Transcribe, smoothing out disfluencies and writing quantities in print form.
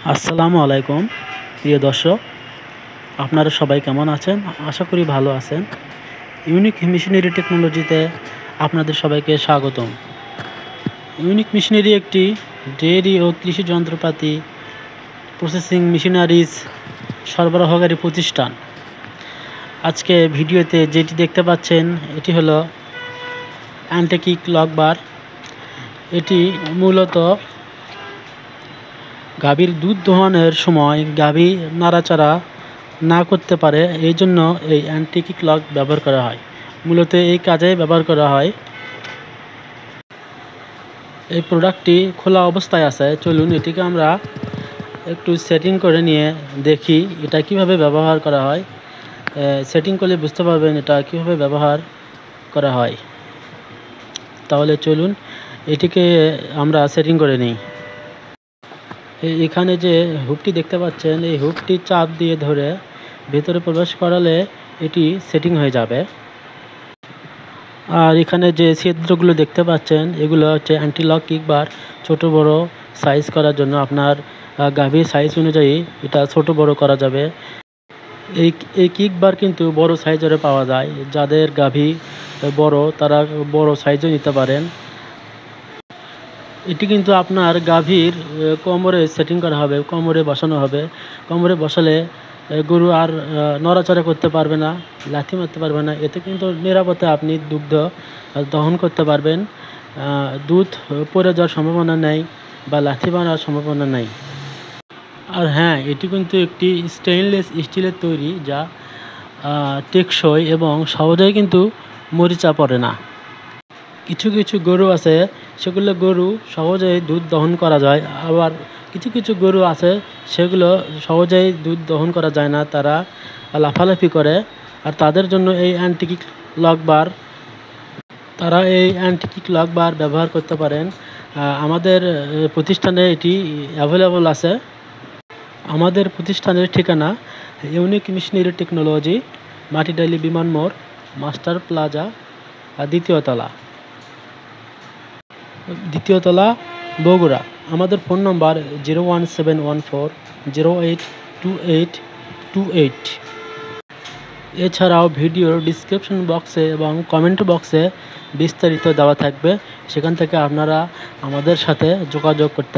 আসসালামু আলাইকুম প্রিয় দর্শক, আপনারা সবাই কেমন আছেন? আশা করি ভালো আছেন। ইউনিক মেশিনারি টেকনোলজিতে আপনাদের সবাইকে স্বাগতম। ইউনিক মেশিনারি একটি ডেয়ারি ও কৃষি যন্ত্রপাতি প্রসেসিং মেশিনারিজ সরবরাহকারী প্রতিষ্ঠান। আজকে ভিডিওতে যেটি দেখতে পাচ্ছেন এটি হলো অ্যান্টি-কিক লক বার। এটি মূলত গাভীর দুধ দোহানোর সময় গাভী নাড়াচাড়া না করতে পারে, এই জন্য এই অ্যান্টি-কিক লক ব্যবহার করা হয়। মূলত এই কাজে ব্যবহার করা হয়। এই প্রোডাক্টটি খোলা অবস্থায় আছে। চলুন এটিকে আমরা একটু সেটিং করে নিয়ে দেখি এটা কিভাবে ব্যবহার করা হয়। সেটিং করলে বুঝতে পারবেন এটা কিভাবে ব্যবহার করা হয়। তাহলে চলুন এটিকে আমরা সেটিং করে নিই। এখানে যে হুকটি দেখতে পাচ্ছেন, এই হুকটি চাপ দিয়ে ধরে ভেতরে প্রবেশ করালে এটি সেটিং হয়ে যাবে। আর এখানে যে ছিদ্রগুলো দেখতে পাচ্ছেন এগুলো হচ্ছে অ্যান্টি লক কিক বার। ছোটো বড়ো সাইজ করার জন্য আপনার গাভীর সাইজ অনুযায়ী এটা ছোট বড় করা যাবে। এই কিক বার কিন্তু বড় সাইজের পাওয়া যায়। যাদের গাভী বড় তারা বড় সাইজও নিতে পারেন। এটি কিন্তু আপনার গাভীর কোমরে সেটিং করা হবে, কোমরে বসানো হবে। কোমরে বসালে গরু আর নড়াচড়া করতে পারবে না, লাথি মারতে পারবে না। এতে কিন্তু নিরাপদে আপনি দুগ্ধ দহন করতে পারবেন। দুধ পড়ে যাওয়ার সম্ভাবনা নেই বা লাথি মারার সম্ভাবনা নেই। আর হ্যাঁ, এটি কিন্তু একটি স্টেইনলেস স্টিলের তৈরি, যা টেকসই এবং সহজেই কিন্তু মরিচা পড়ে না। কিছু কিছু গরু আছে সেগুলো গরু সহজেই দুধ দহন করা যায়, আবার কিছু কিছু গরু আছে সেগুলো সহজেই দুধ দহন করা যায় না, তারা লাফালাফি করে। আর তাদের জন্য এই অ্যান্টি-কিক লক বার ব্যবহার করতে পারেন। আমাদের প্রতিষ্ঠানে এটি অ্যাভেলেবল আছে। আমাদের প্রতিষ্ঠানের ঠিকানা ইউনিক মেশিনারি টেকনোলজি, মাটিডালি বিমান মোড়, মাস্টার প্লাজা, দ্বিতীয় তলা, বগুড়া। আমাদের ফোন নম্বর 01714082828। এছাড়াও ভিডিওর ডিসক্রিপশন বক্সে এবং কমেন্ট বক্সে বিস্তারিত দেওয়া থাকবে, সেখান থেকে আপনারা আমাদের সাথে যোগাযোগ করতে